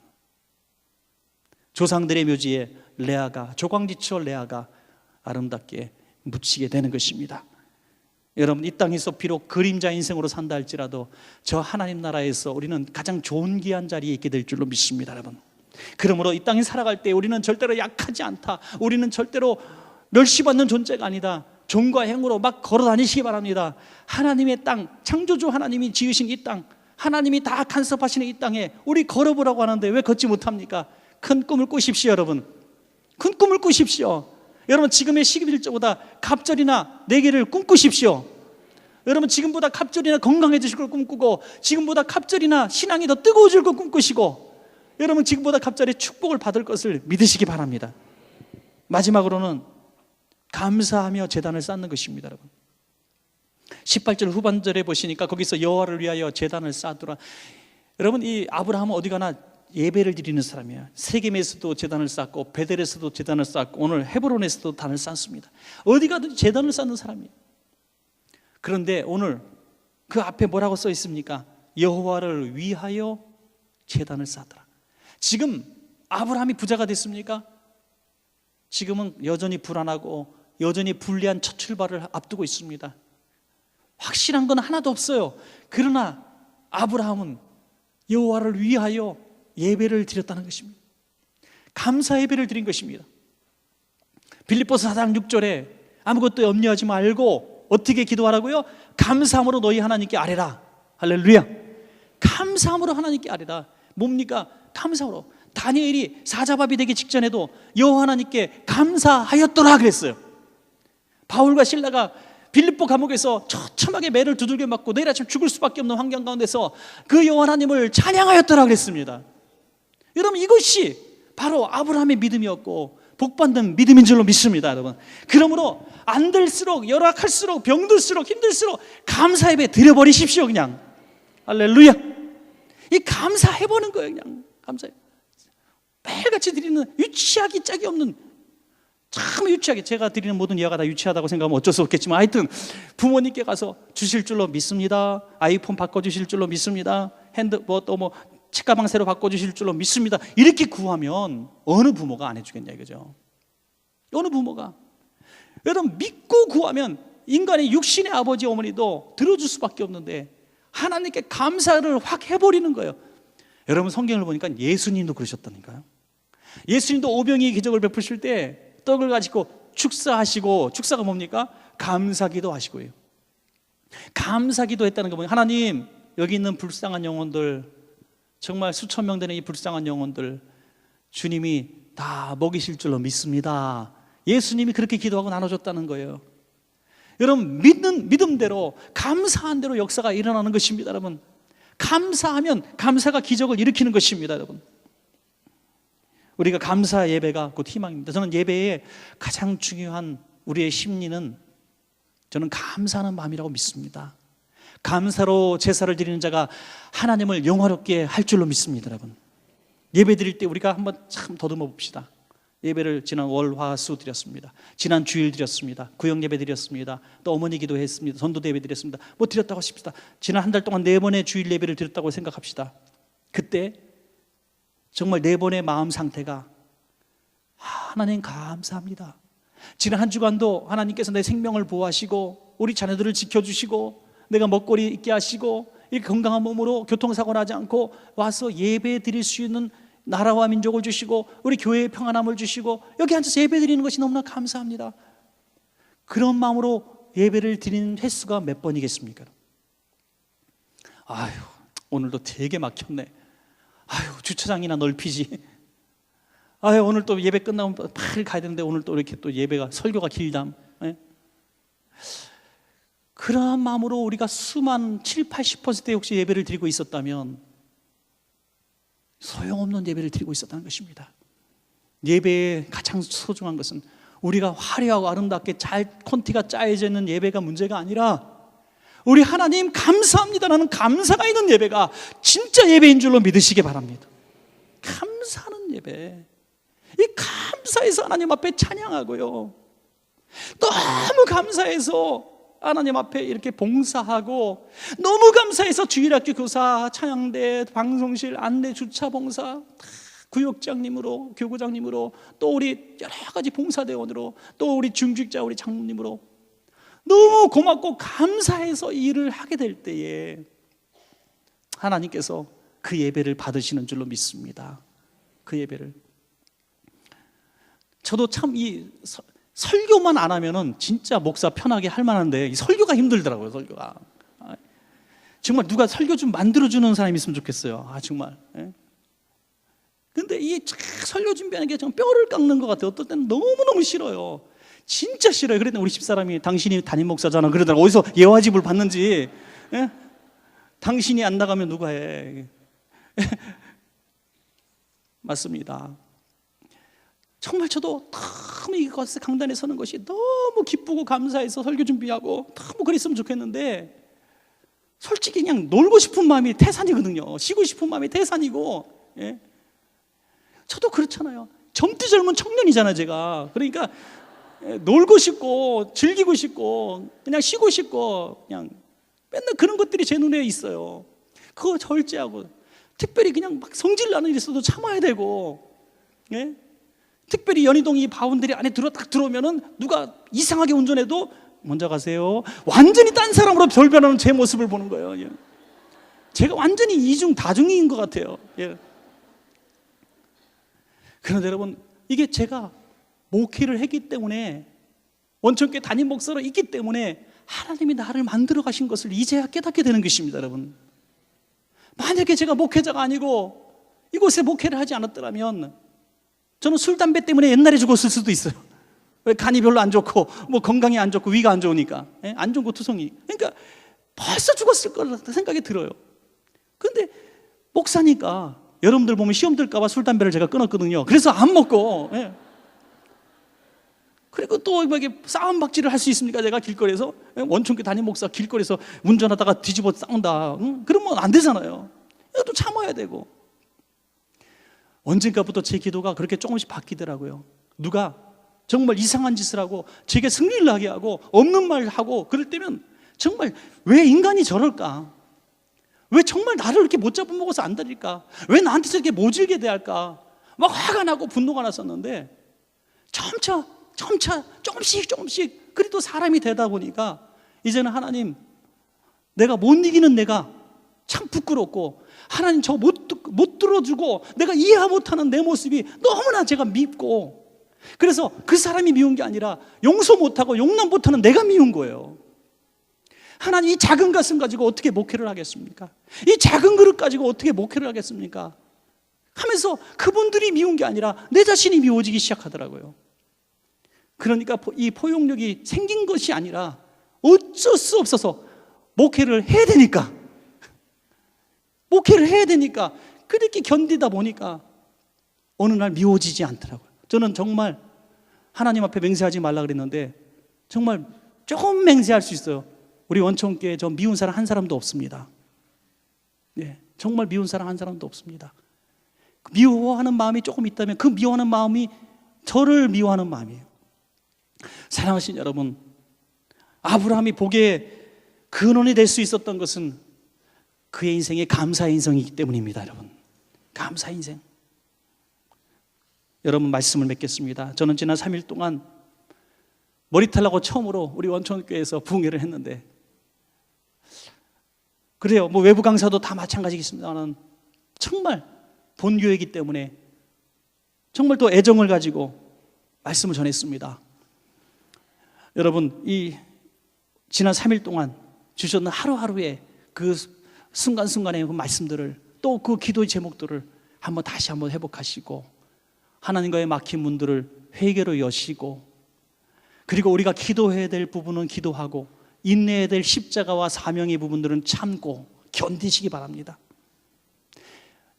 S1: 조상들의 묘지에 레아가, 조광지처 레아가 아름답게 묻히게 되는 것입니다. 여러분, 이 땅에서 비록 그림자 인생으로 산다 할지라도 저 하나님 나라에서 우리는 가장 좋은 귀한 자리에 있게 될 줄로 믿습니다. 여러분, 그러므로 이 땅에 살아갈 때 우리는 절대로 약하지 않다, 우리는 절대로 멸시받는 존재가 아니다, 종과 행으로 막 걸어 다니시기 바랍니다. 하나님의 땅, 창조주 하나님이 지으신 이 땅, 하나님이 다 간섭하시는 이 땅에 우리 걸어보라고 하는데 왜 걷지 못합니까? 큰 꿈을 꾸십시오. 여러분, 큰 꿈을 꾸십시오. 여러분, 지금의 시기일보다 갑절이나 내기를 꿈꾸십시오. 여러분, 지금보다 갑절이나 건강해지실 걸 꿈꾸고, 지금보다 갑절이나 신앙이 더 뜨거워질 걸 꿈꾸시고, 여러분, 지금보다 갑절의 축복을 받을 것을 믿으시기 바랍니다. 마지막으로는 감사하며 제단을 쌓는 것입니다. 여러분, 18절 후반절에 보시니까 거기서 여호와를 위하여 제단을 쌓더라. 여러분, 이 아브라함은 어디 가나 예배를 드리는 사람이에요. 세겜에서도 제단을 쌓고 베델에서도 제단을 쌓고 오늘 헤브론에서도 단을 쌓습니다. 어디 가든 제단을 쌓는 사람이에요. 그런데 오늘 그 앞에 뭐라고 써 있습니까? 여호와를 위하여 제단을 쌓더라. 지금 아브라함이 부자가 됐습니까? 지금은 여전히 불안하고 여전히 불리한 첫 출발을 앞두고 있습니다. 확실한 건 하나도 없어요. 그러나 아브라함은 여호와를 위하여 예배를 드렸다는 것입니다. 감사 예배를 드린 것입니다. 빌립보서 4장 6절에 아무것도 염려하지 말고 어떻게 기도하라고요? 감사함으로 너희 하나님께 아뢰라. 할렐루야. 감사함으로 하나님께 아뢰라. 뭡니까? 감사함으로. 다니엘이 사자밥이 되기 직전에도 여호와 하나님께 감사하였더라 그랬어요. 바울과 실라가 빌립보 감옥에서 처참하게 매를 두들겨 맞고 내일 아침 죽을 수밖에 없는 환경 가운데서 그 여호와 하나님을 찬양하였더라 그랬습니다. 여러분, 이것이 바로 아브라함의 믿음이었고 복받는 믿음인 줄로 믿습니다. 여러분, 그러므로 안 될수록, 열악할수록, 병들수록, 힘들수록 감사 예배 드려버리십시오. 그냥 할렐루야. 이 감사해보는 거예요. 그냥 감사해. 매일같이 드리는 유치하기 짝이 없는, 참 유치하게, 제가 드리는 모든 예화가 다 유치하다고 생각하면 어쩔 수 없겠지만 하여튼 부모님께 가서 주실 줄로 믿습니다. 아이폰 바꿔주실 줄로 믿습니다. 책가방 새로 바꿔주실 줄로 믿습니다. 이렇게 구하면 어느 부모가 안 해주겠냐 이거죠. 어느 부모가. 여러분, 믿고 구하면 인간의 육신의 아버지 어머니도 들어줄 수밖에 없는데 하나님께 감사를 확 해버리는 거예요. 여러분, 성경을 보니까 예수님도 그러셨다니까요. 예수님도 오병이의 기적을 베푸실 때 떡을 가지고 축사하시고, 축사가 뭡니까? 감사기도 하시고요. 감사기도 했다는 거 보니 하나님, 여기 있는 불쌍한 영혼들, 정말 수천 명 되는 이 불쌍한 영혼들 주님이 다 먹이실 줄로 믿습니다. 예수님이 그렇게 기도하고 나눠줬다는 거예요. 여러분, 믿는 믿음대로, 감사한 대로 역사가 일어나는 것입니다. 여러분, 감사하면 감사가 기적을 일으키는 것입니다. 여러분, 우리가 감사 예배가 곧 희망입니다. 저는 예배의 가장 중요한 우리의 심리는 저는 감사하는 마음이라고 믿습니다. 감사로 제사를 드리는 자가 하나님을 영화롭게 할 줄로 믿습니다. 여러분, 예배 드릴 때 우리가 한번 참 더듬어 봅시다. 예배를 지난 월, 화, 수 드렸습니다. 지난 주일 드렸습니다. 구역 예배 드렸습니다. 또 어머니 기도했습니다. 전도대 예배 드렸습니다. 뭐 드렸다고 하십시다. 지난 한 달 동안 4번의 주일 예배를 드렸다고 생각합시다. 그때 정말 4번의 마음 상태가 하나님 감사합니다. 지난 한 주간도 하나님께서 내 생명을 보호하시고 우리 자녀들을 지켜주시고 내가 먹거리 있게 하시고 이 건강한 몸으로 교통사고 나지 않고 와서 예배 드릴 수 있는 나라와 민족을 주시고 우리 교회의 평안함을 주시고 여기 앉아서 예배 드리는 것이 너무나 감사합니다. 그런 마음으로 예배를 드리는 횟수가 몇 번이겠습니까? 아유, 오늘도 되게 막혔네. 아유, 주차장이나 넓히지. 오늘 또 예배 끝나면 빨리 가야 되는데 오늘 또 이렇게 또 예배가 설교가 길담. 예? 그러한 마음으로 우리가 수만 7, 80%의 혹시 예배를 드리고 있었다면 소용없는 예배를 드리고 있었다는 것입니다. 예배의 가장 소중한 것은 우리가 화려하고 아름답게 잘 콘티가 짜여져 있는 예배가 문제가 아니라 우리 하나님 감사합니다라는 감사가 있는 예배가 진짜 예배인 줄로 믿으시기 바랍니다. 감사하는 예배, 이 감사해서 하나님 앞에 찬양하고요, 너무 감사해서 하나님 앞에 이렇게 봉사하고, 너무 감사해서 주일학교 교사, 찬양대, 방송실, 안내, 주차 봉사, 구역장님으로, 교구장님으로, 또 우리 여러 가지 봉사대원으로, 또 우리 중직자, 우리 장로님으로 너무 고맙고 감사해서 일을 하게 될 때에 하나님께서 그 예배를 받으시는 줄로 믿습니다. 그 예배를. 저도 참 이 설교만 안 하면은 진짜 목사 편하게 할 만한데 이 설교가 힘들더라고요. 설교가. 정말 누가 설교 좀 만들어주는 사람이 있으면 좋겠어요. 정말. 근데 이 설교 준비하는 게 좀 뼈를 깎는 것 같아요. 어떨 때는 너무너무 싫어요. 진짜 싫어요. 그랬더니 우리 집사람이 당신이 담임 목사잖아 그러더라고요. 어디서 예화집을 봤는지. 당신이 안 나가면 누가 해. 맞습니다. 정말 저도 너무 이것에 강단에 서는 것이 너무 기쁘고 감사해서 설교 준비하고 너무 그랬으면 좋겠는데, 솔직히 그냥 놀고 싶은 마음이 태산이거든요. 쉬고 싶은 마음이 태산이고. 저도 그렇잖아요. 젊디 젊은 청년이잖아요, 제가. 그러니까 놀고 싶고 즐기고 싶고 그냥 쉬고 싶고 그냥 맨날 그런 것들이 제 눈에 있어요. 그거 절제하고, 특별히 그냥 막 성질 나는 일 있어도 참아야 되고, 특별히 연희동이 바운더리 안에 딱 들어오면은 누가 이상하게 운전해도 먼저 가세요. 완전히 딴 사람으로 별변하는 제 모습을 보는 거예요. 제가 완전히 이중 다중인 것 같아요. 그런데 여러분, 이게 제가 목회를 했기 때문에, 원천교회 담임 목사로 있기 때문에 하나님이 나를 만들어 가신 것을 이제야 깨닫게 되는 것입니다. 여러분, 만약에 제가 목회자가 아니고 이곳에 목회를 하지 않았더라면 저는 술, 담배 때문에 옛날에 죽었을 수도 있어요. 왜? 간이 별로 안 좋고 뭐 건강이 안 좋고 위가 안 좋으니까, 안 좋은 거 투성이. 그러니까 벌써 죽었을 거라는 생각이 들어요. 그런데 목사니까 여러분들 보면 시험 들까 봐 술, 담배를 제가 끊었거든요. 그래서 안 먹고, 그리고 또 이렇게 싸움박질을 할 수 있습니까? 제가 길거리에서, 원천교 담임 목사 길거리에서 운전하다가 뒤집어 싸운다, 그러면 안 되잖아요. 또 참아야 되고. 언젠가부터 제 기도가 그렇게 조금씩 바뀌더라고요. 누가 정말 이상한 짓을 하고 제게 승리를 나게 하고 없는 말 하고 그럴 때면 정말 왜 인간이 저럴까? 왜 정말 나를 이렇게 못 잡아먹어서 안 다닐까? 왜 나한테 저렇게 모질게 대할까? 막 화가 나고 분노가 났었는데 점차 조금씩 그래도 사람이 되다 보니까 이제는 하나님, 내가 못 이기는 내가 참 부끄럽고, 하나님 저 못 들어주고 내가 이해 못하는 내 모습이 너무나 제가 밉고, 그래서 그 사람이 미운 게 아니라 용서 못하고 용납 못하는 내가 미운 거예요. 하나님, 이 작은 가슴 가지고 어떻게 목회를 하겠습니까? 이 작은 그릇 가지고 어떻게 목회를 하겠습니까? 하면서 그분들이 미운 게 아니라 내 자신이 미워지기 시작하더라고요. 그러니까 이 포용력이 생긴 것이 아니라 어쩔 수 없어서 목회를 해야 되니까 그렇게 견디다 보니까 어느 날 미워지지 않더라고요. 저는 정말 하나님 앞에 맹세하지 말라 그랬는데 정말 조금 맹세할 수 있어요. 우리 원천교회에 저 미운 사람 한 사람도 없습니다. 정말 미운 사람 한 사람도 없습니다. 미워하는 마음이 조금 있다면 그 미워하는 마음이 저를 미워하는 마음이에요. 사랑하신 여러분, 아브라함이 복의 근원이 될 수 있었던 것은 그의 인생의 감사의 인생이기 때문입니다. 여러분, 감사의 인생. 여러분, 말씀을 맺겠습니다. 저는 지난 3일 동안 머리탈라고 처음으로 우리 원천교회에서 부흥회를 했는데, 그래요, 뭐 외부 강사도 다 마찬가지겠습니다만 정말 본교회이기 때문에 정말 또 애정을 가지고 말씀을 전했습니다. 여러분, 이 지난 3일 동안 주셨는 하루하루의 그 순간순간의 그 말씀들을, 또 그 기도의 제목들을 다시 한번 회복하시고 하나님과의 막힌 문들을 회개로 여시고, 그리고 우리가 기도해야 될 부분은 기도하고, 인내해야 될 십자가와 사명의 부분들은 참고 견디시기 바랍니다.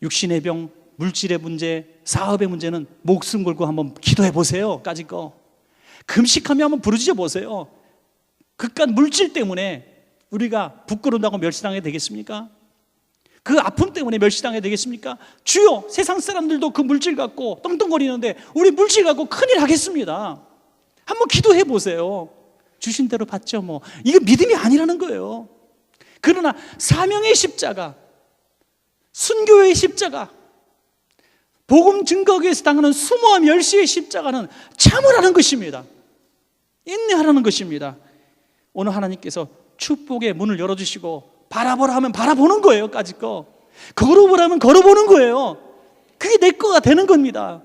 S1: 육신의 병, 물질의 문제, 사업의 문제는 목숨 걸고 한번 기도해 보세요. 까짓 거 금식하며 한번 부르짖어 보세요. 그깟 물질 때문에 우리가 부끄러운다고 멸시당하게 되겠습니까? 그 아픔 때문에 멸시당하게 되겠습니까? 주여, 세상 사람들도 그 물질 갖고 떵떵거리는데 우리 물질 갖고 큰일 하겠습니다. 한번 기도해 보세요. 주신 대로 받죠 뭐. 이거 믿음이 아니라는 거예요. 그러나 사명의 십자가, 순교의 십자가, 복음 증거하기 위해서 당하는 수모와 멸시의 십자가는 참으라는 것입니다. 인내하라는 것입니다. 오늘 하나님께서 축복의 문을 열어주시고 바라보라 하면 바라보는 거예요. 까짓 거 걸어보라면 걸어보는 거예요. 그게 내 거가 되는 겁니다.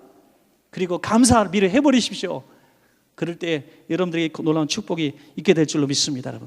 S1: 그리고 감사를 미리 해버리십시오. 그럴 때 여러분들에게 놀라운 축복이 있게 될 줄로 믿습니다. 여러분.